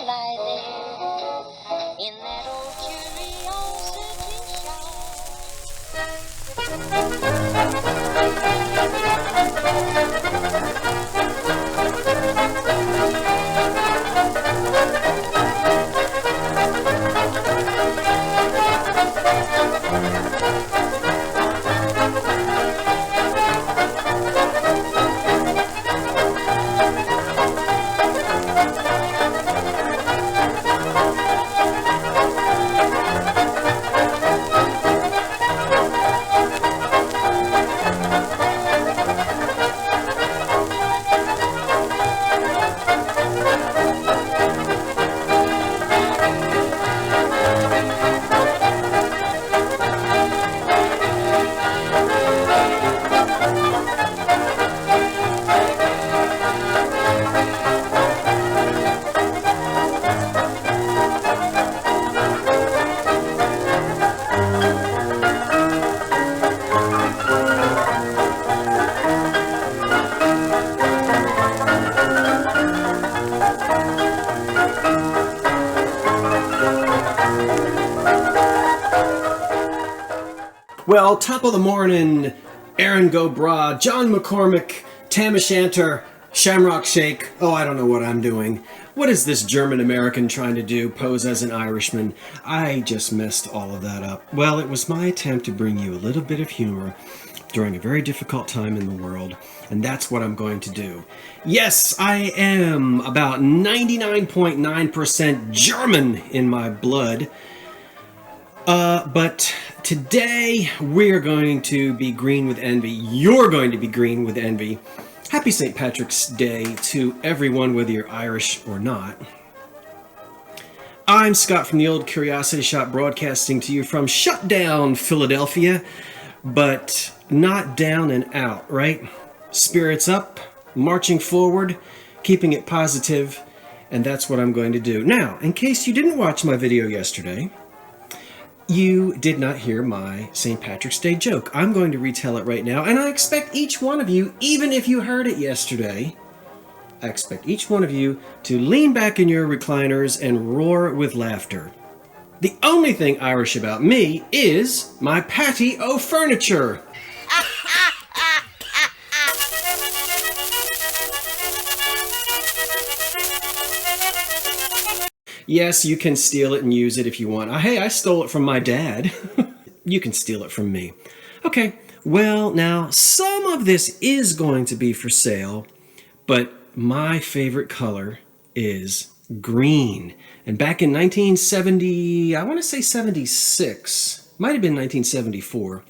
lie there in that old curiosity Well, top of the morning, Aaron Go Bra, John McCormick, Tam O'Shanter, Shamrock Shake. Oh, I don't know what I'm doing. What is this German-American trying to do, pose as an Irishman? I just messed all of that up. Well, it was my attempt to bring you a little bit of humor during a very difficult time in the world, and that's what I'm going to do. Yes, I am about 99.9% German in my blood. But today we're going to be green with envy. You're going to be green with envy. Happy St. Patrick's Day to everyone, whether you're Irish or not. I'm Scott from the Old Curiosity Shop, broadcasting to you from shutdown Philadelphia, but not down and out, right? Spirits up, marching forward, keeping it positive, and that's what I'm going to do. Now, in case you didn't watch my video yesterday, you did not hear my St. Patrick's Day joke. I'm going to retell it right now, and I expect each one of you, even if you heard it yesterday, I expect each one of you to lean back in your recliners and roar with laughter. The only thing Irish about me is my patio furniture. Yes, you can steal it and use it if you want. Hey, I stole it from my dad. You can steal it from me. Okay, well, now, some of this is going to be for sale, but my favorite color is green. And back in 1970, I want to say 76, might have been 1974,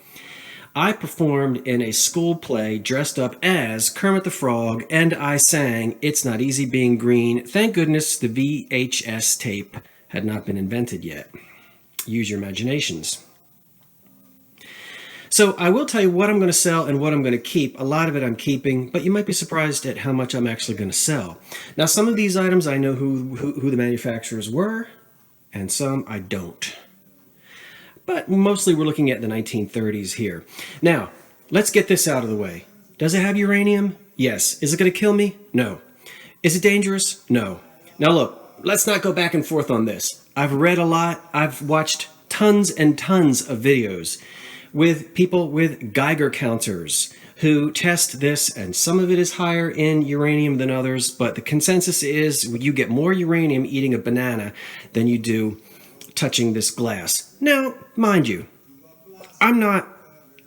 I performed in a school play dressed up as Kermit the Frog, and I sang It's Not Easy Being Green. Thank goodness the VHS tape had not been invented yet. Use your imaginations. So I will tell you what I'm going to sell and what I'm going to keep. A lot of it I'm keeping, but you might be surprised at how much I'm actually going to sell. Now, some of these items I know who the manufacturers were, and some I don't. But mostly we're looking at the 1930s here. Now, let's get this out of the way. Does it have uranium? Yes. Is it going to kill me? No. Is it dangerous? No. Now look, let's not go back and forth on this. I've read a lot. I've watched tons and tons of videos with people with Geiger counters who test this, and some of it is higher in uranium than others, but the consensus is you get more uranium eating a banana than you do touching this glass. Now, mind you, I'm not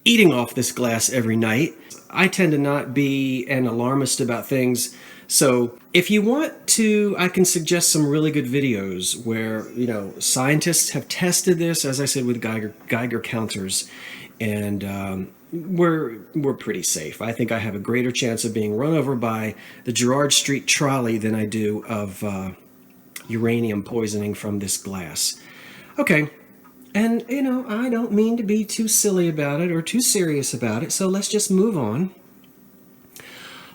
eating off this glass every night. I tend to not be an alarmist about things. So if you want to, I can suggest some really good videos where, scientists have tested this, as I said, with Geiger counters, and we're pretty safe. I think I have a greater chance of being run over by the Gerrard Street trolley than I do of uranium poisoning from this glass. Okay, and, I don't mean to be too silly about it or too serious about it, so let's just move on.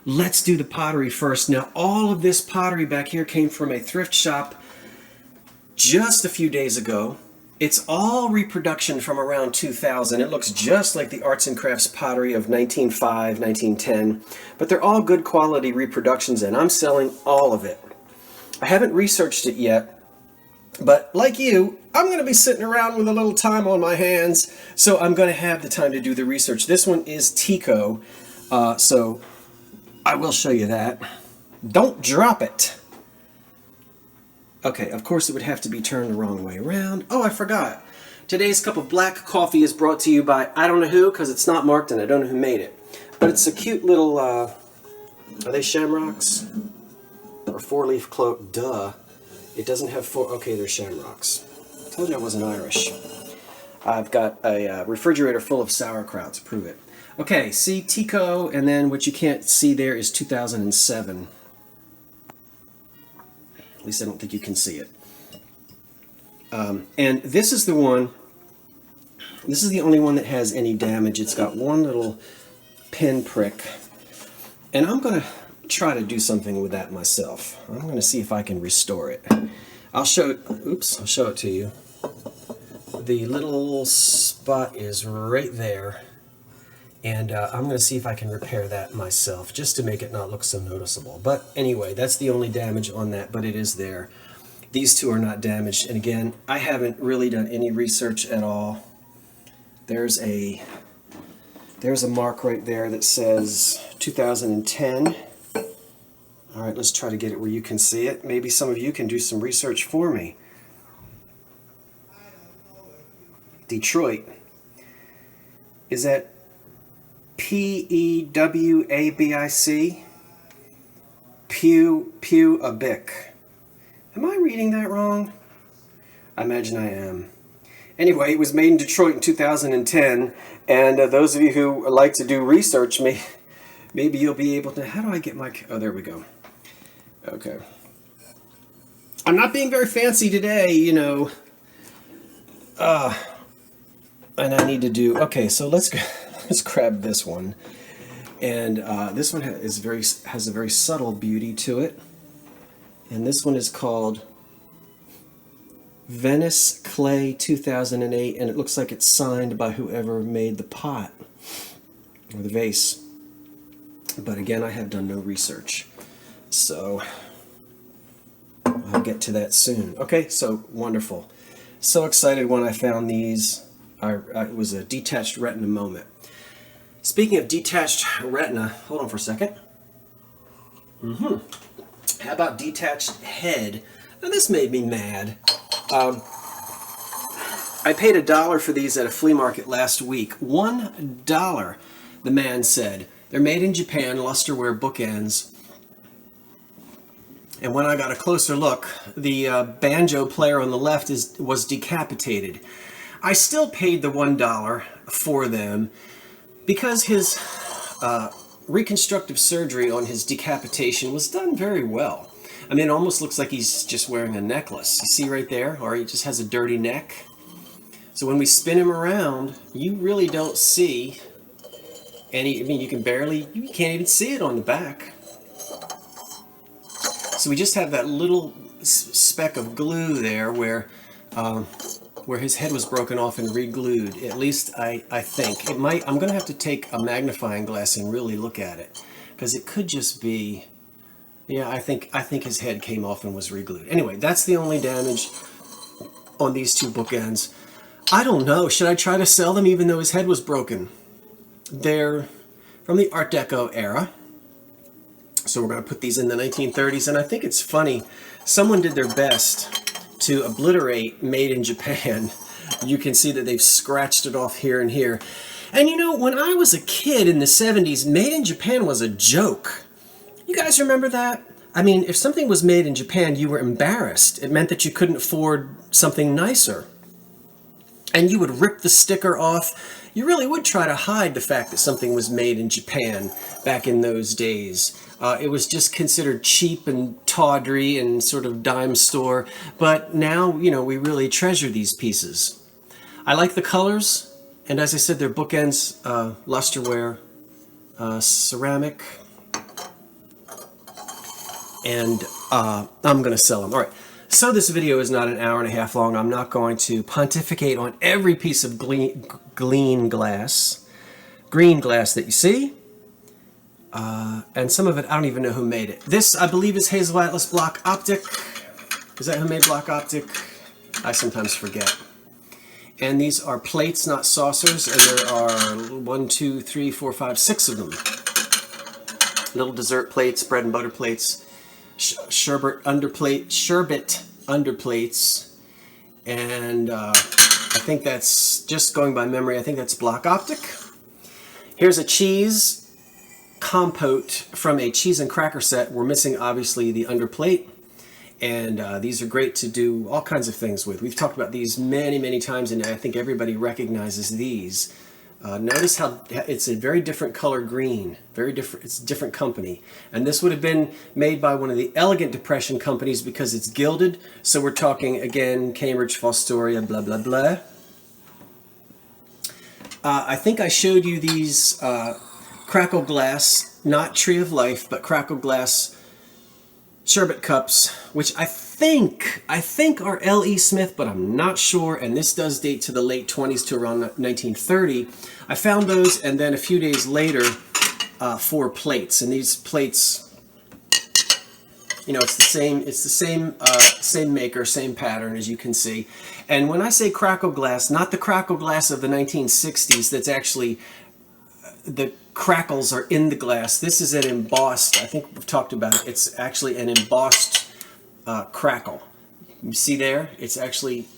Let's do the pottery first. Now, all of this pottery back here came from a thrift shop just a few days ago. It's all reproduction from around 2000. It looks just like the arts and crafts pottery of 1905, 1910, but they're all good quality reproductions, and I'm selling all of it. I haven't researched it yet, but like you, I'm going to be sitting around with a little time on my hands, so I'm going to have the time to do the research. This one is Deco, so I will show you that. Don't drop it. Okay, of course it would have to be turned the wrong way around. Oh, I forgot. Today's cup of black coffee is brought to you by I don't know who, because it's not marked and I don't know who made it. But it's a cute little, are they shamrocks? Or four-leaf cloak? Duh. It doesn't have four, okay, they're shamrocks. I told you I wasn't Irish. I've got a refrigerator full of sauerkraut to prove it. Okay, see Deco, and then what you can't see there is 2007. At least I don't think you can see it. And this is the one, this is the only one that has any damage. It's got one little pin prick. And I'm going to try to do something with that myself. I'm going to see if I can restore it. I'll show it, oops, I'll show it to you. The little spot is right there. And I'm going to see if I can repair that myself, just to make it not look so noticeable. But anyway, that's the only damage on that, but it is there. These two are not damaged. And again, I haven't really done any research at all. There's a mark right there that says 2010. All right, let's try to get it where you can see it. Maybe some of you can do some research for me. Detroit. Is that P-E-W-A-B-I-C? Pew-a-bic. Am I reading that wrong? I imagine I am. Anyway, it was made in Detroit in 2010, and those of you who like to do research, maybe you'll be able to... How do I get my... Oh, there we go. Okay. I'm not being very fancy today, you know. And I need to do... Okay, so let's grab this one. And this one has a very subtle beauty to it. And this one is called Venice Clay 2008, and it looks like it's signed by whoever made the pot or the vase. But again, I have done no research, so I'll get to that soon. Okay, so wonderful. So excited when I found these. It was a detached retina moment. Speaking of detached retina, hold on for a second. How about detached head? Now this made me mad. I paid $1 for these at a flea market last week. $1, the man said. They're made in Japan, lusterware bookends. And when I got a closer look, the banjo player on the left was decapitated. I still paid the $1 for them because his reconstructive surgery on his decapitation was done very well. I mean, it almost looks like he's just wearing a necklace. You see right there? Or he just has a dirty neck. So when we spin him around, you really don't see any, I mean, you can't even see it on the back. So we just have that little speck of glue there where his head was broken off and re-glued. At least I think. It might, I'm going to have to take a magnifying glass and really look at it. Because it could just be, yeah, I think his head came off and was re-glued. Anyway, that's the only damage on these two bookends. I don't know. Should I try to sell them even though his head was broken? They're from the Art Deco era. So we're going to put these in the 1930s. And I think it's funny. Someone did their best to obliterate Made in Japan. You can see that they've scratched it off here and here. And you know, when I was a kid in the 70s, Made in Japan was a joke. You guys remember that? I mean, if something was made in Japan, you were embarrassed. It meant that you couldn't afford something nicer. And you would rip the sticker off. You really would try to hide the fact that something was made in Japan back in those days. It was just considered cheap and tawdry and sort of dime store. But now, you know, we really treasure these pieces. I like the colors. And as I said, they're bookends, lusterware, ceramic. And I'm going to sell them. All right. So this video is not an hour and a half long. I'm not going to pontificate on every piece of green glass that you see. And some of it, I don't even know who made it. This, I believe, is Hazel Atlas Block Optic. Is that who made Block Optic? I sometimes forget. And these are plates, not saucers, and there are 1, 2, 3, 4, 5, 6 of them. Little dessert plates, bread and butter plates, sherbet underplates, and I think that's, just going by memory, I think that's Block Optic. Here's a cheese compote from a cheese and cracker set. We're missing, obviously, the underplate. And these are great to do all kinds of things with. We've talked about these many, many times, and I think everybody recognizes these. Notice how it's a very different color green, very different. It's a different company. And this would have been made by one of the Elegant Depression companies because it's gilded. So we're talking, again, Cambridge, Fostoria, blah, blah, blah. I think I showed you these crackle glass, not Tree of Life, but crackle glass sherbet cups, which I think are L.E. Smith, but I'm not sure, and this does date to the late 20s to around 1930. I found those, and then a few days later, 4 plates, and these plates, you know, it's the same maker, same pattern, as you can see. And when I say crackle glass, not the crackle glass of the 1960s that's actually the crackles are in the glass. This is an embossed, I think we've talked about it, it's actually an embossed crackle. You see there? It's actually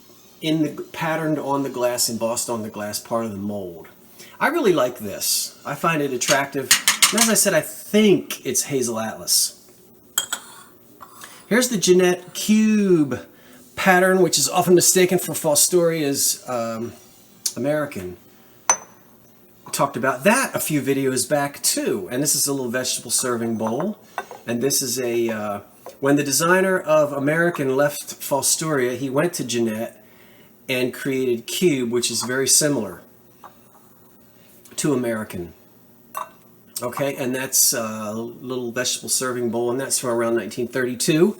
in the patterned on the glass, embossed on the glass, part of the mold. I really like this. I find it attractive. And as I said, I think it's Hazel Atlas. Here's the Jeanette Cube pattern, which is often mistaken for Fostoria's American. Talked about that a few videos back too. And this is a little vegetable serving bowl. And this is a, when the designer of American left Fostoria, he went to Jeanette and created Cube, which is very similar to American. Okay, and that's a little vegetable serving bowl, and that's from around 1932.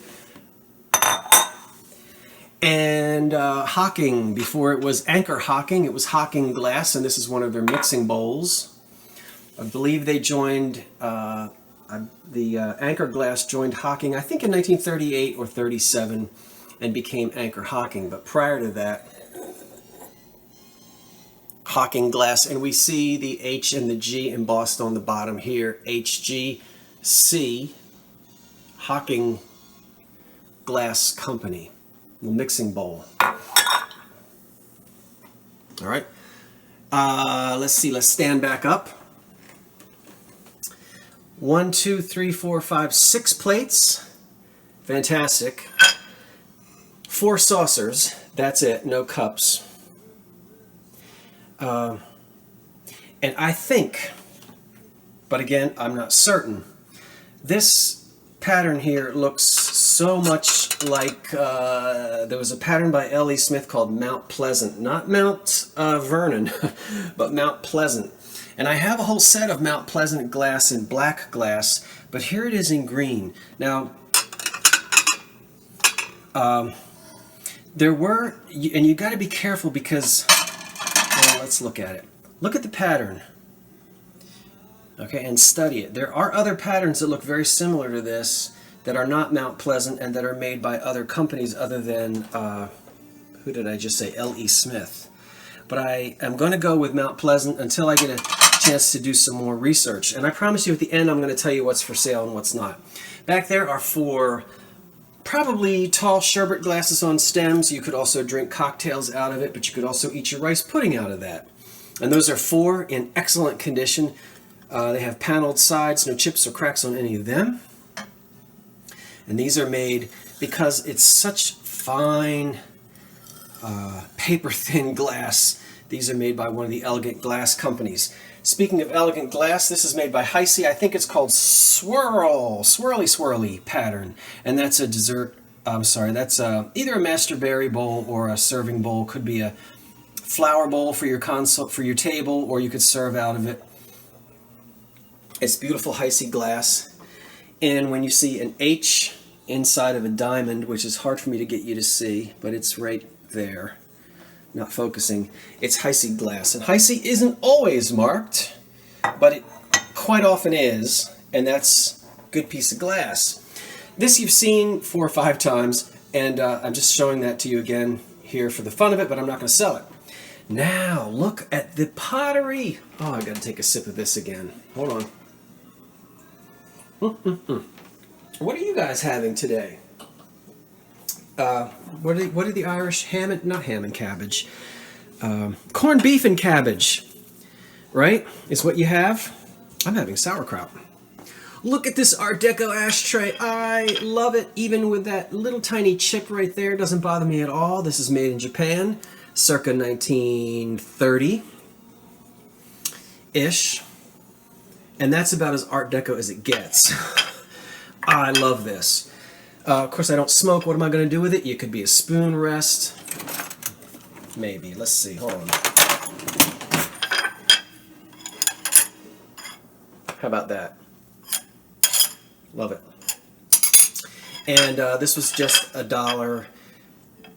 And Hocking, before it was Anchor Hocking, it was Hocking Glass, and this is one of their mixing bowls. I believe they joined, the Anchor Glass joined Hocking, I think in 1938 or 37, and became Anchor Hocking. But prior to that, Hocking Glass, and we see the H and the G embossed on the bottom here, HGC, Hocking Glass Company. Little mixing bowl. All right. Let's see. Let's stand back up. 1, 2, 3, 4, 5, 6 plates. Fantastic. 4 saucers. That's it. No cups. And I think, but again, I'm not certain, this pattern here looks so much like, there was a pattern by L.E. Smith called Mount Pleasant. Not Mount Vernon, but Mount Pleasant. And I have a whole set of Mount Pleasant glass in black glass, but here it is in green. Now, there were, and you got to be careful because, well, let's look at it. Look at the pattern. Okay, and study it. There are other patterns that look very similar to this that are not Mount Pleasant and that are made by other companies other than, who did I just say? L.E. Smith. But I am going to go with Mount Pleasant until I get a chance to do some more research. And I promise you at the end I'm going to tell you what's for sale and what's not. Back there are 4 probably tall sherbet glasses on stems. You could also drink cocktails out of it, but you could also eat your rice pudding out of that. And those are 4 in excellent condition. They have paneled sides, no chips or cracks on any of them. And these are made because it's such fine, paper-thin glass. These are made by one of the Elegant Glass companies. Speaking of Elegant Glass, this is made by Heisey. I think it's called Swirly pattern. And that's a dessert, I'm sorry, that's either a master berry bowl or a serving bowl. Could be a flower bowl for your console, for your table, or you could serve out of it. It's beautiful Heisey glass. And when you see an H inside of a diamond, which is hard for me to get you to see, but it's right there, not focusing, it's Heisey glass. And Heisey isn't always marked, but it quite often is. and that's a good piece of glass. This you've seen 4 or 5 times, and I'm just showing that to you again here for the fun of it, but I'm not going to sell it. Now, look at the pottery. Oh, I got to take a sip of this again. Hold on. What are you guys having today? What are the Irish not ham and cabbage? Corned beef and cabbage, right? Is what you have. I'm having sauerkraut. Look at this Art Deco ashtray. I love it. Even with that little tiny chip right there, doesn't bother me at all. This is made in Japan, circa 1930-ish. And that's about as Art Deco as it gets. I love this. Of course, I don't smoke. What am I going to do with it? You could be a spoon rest. Maybe. Let's see. Hold on. How about that? Love it. And this was just $1.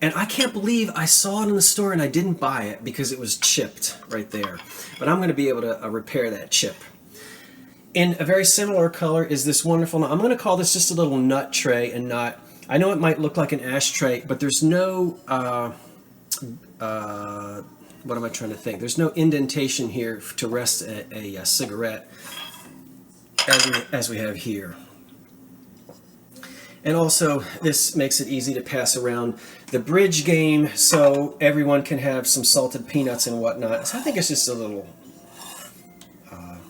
And I can't believe I saw it in the store and I didn't buy it because it was chipped right there. But I'm going to be able to repair that chip. In a very similar color is this wonderful, I'm going to call this just a little nut tray and not, I know it might look like an ashtray, but there's no, what am I trying to think? There's no indentation here to rest a cigarette as we have here. And also, this makes it easy to pass around the bridge game so everyone can have some salted peanuts and whatnot. So I think it's just a little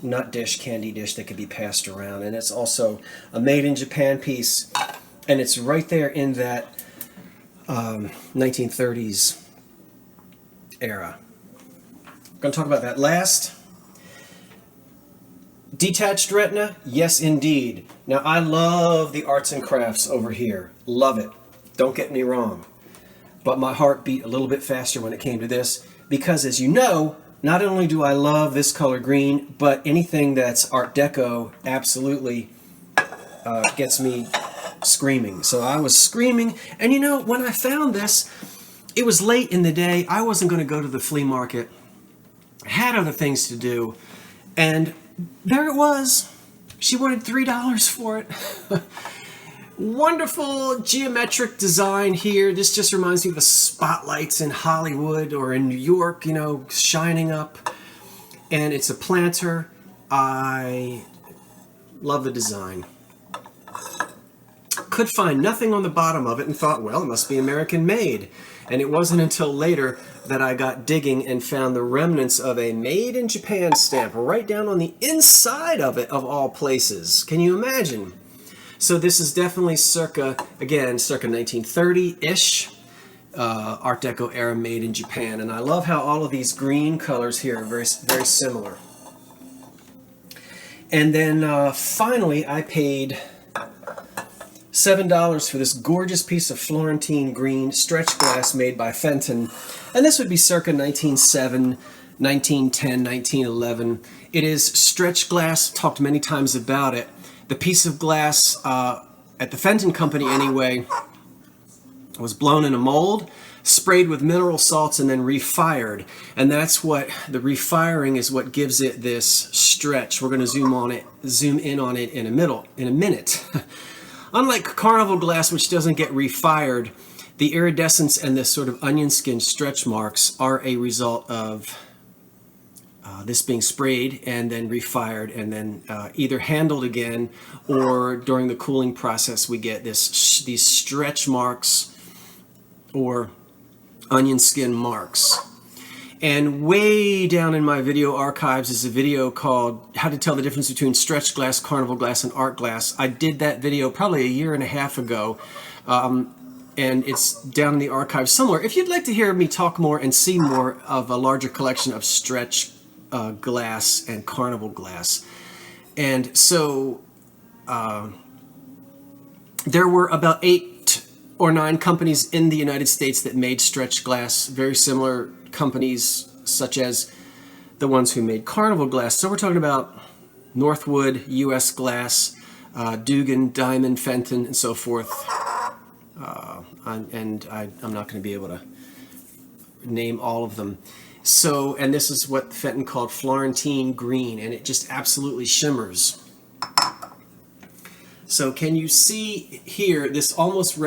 nut dish, candy dish that could be passed around. And it's also a made in Japan piece. And it's right there in that 1930s era. I'm going to talk about that last. Detached retina? Yes, indeed. Now, I love the arts and crafts over here. Love it. Don't get me wrong. But my heart beat a little bit faster when it came to this because, as you know, not only do I love this color green, but anything that's Art Deco absolutely gets me screaming. So I was screaming. And you know, when I found this, it was late in the day. I wasn't going to go to the flea market. I had other things to do. And there it was. She wanted $3 for it. Wonderful geometric design here. This just reminds me of the spotlights in Hollywood or in New York, you know, shining up. And it's a planter. I love the design. Could find nothing on the bottom of it and thought, well, it must be American made. And it wasn't until later that I got digging and found the remnants of a made in Japan stamp right down on the inside of it, of all places. Can you imagine? So this is definitely circa 1930-ish Art Deco era made in Japan. And I love how all of these green colors here are very, very similar. And then finally I paid $7 for this gorgeous piece of Florentine green stretch glass made by Fenton. And this would be circa 1907, 1910, 1911. It is stretch glass, talked many times about it. The piece of glass, at the Fenton Company anyway, was blown in a mold, sprayed with mineral salts, and then refired. And that's what, the refiring is what gives it this stretch. We're going to zoom in on it in a minute. Unlike carnival glass, which doesn't get refired, the iridescence and this sort of onion skin stretch marks are a result of this being sprayed and then refired and then either handled again, or during the cooling process we get these stretch marks or onion skin marks. And way down in my video archives is a video called How to Tell the Difference Between Stretch Glass, Carnival Glass, and Art Glass. I did that video probably a year and a half ago, and it's down in the archives somewhere. If you'd like to hear me talk more and see more of a larger collection of stretch glass and carnival glass. And so there were about 8 or 9 companies in the United States that made stretch glass, very similar companies such as the ones who made carnival glass. So we're talking about Northwood, US Glass, Dugan, Diamond, Fenton, and so forth. I'm not going to be able to name all of them. So, and this is what Fenton called Florentine green, and it just absolutely shimmers. So can you see here, this almost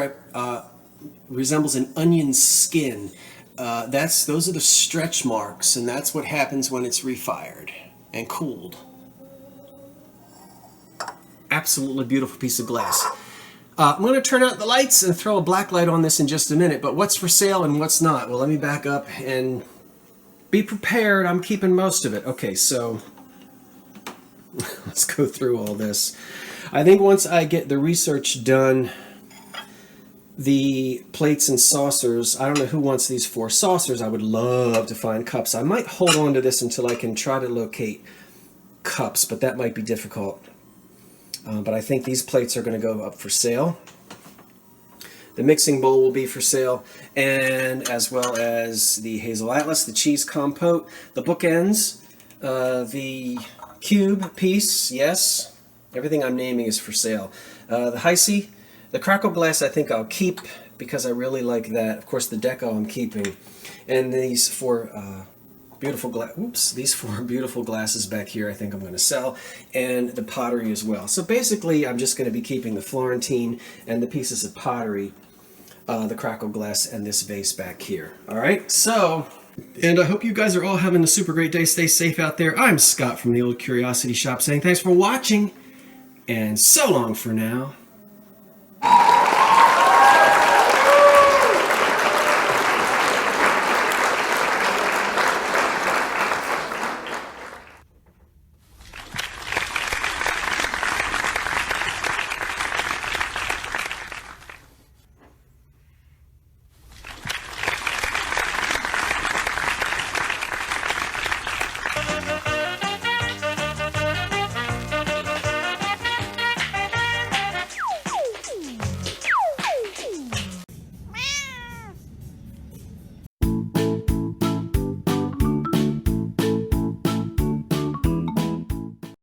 resembles an onion skin. Those are the stretch marks, and that's what happens when it's refired and cooled. Absolutely beautiful piece of glass. I'm going to turn out the lights and throw a black light on this in just a minute, but what's for sale and what's not? Well, let me back up and be prepared. I'm keeping most of it. Okay, so let's go through all this. I think once I get the research done, the plates and saucers, I don't know who wants these 4 saucers. I would love to find cups. I might hold on to this until I can try to locate cups, but that might be difficult. But I think these plates are going to go up for sale. The mixing bowl will be for sale, and as well as the Hazel Atlas, the cheese compote, the bookends, the cube piece, yes, everything I'm naming is for sale. The Heisey, the crackle glass I think I'll keep because I really like that. Of course the Deco I'm keeping. And these 4 beautiful these 4 beautiful glasses back here I think I'm going to sell, and the pottery as well. So basically I'm just going to be keeping the Florentine and the pieces of pottery, the crackle glass, and this vase back here. Alright, so, and I hope you guys are all having a super great day. Stay safe out there. I'm Scott from the Old Curiosity Shop saying thanks for watching, and so long for now.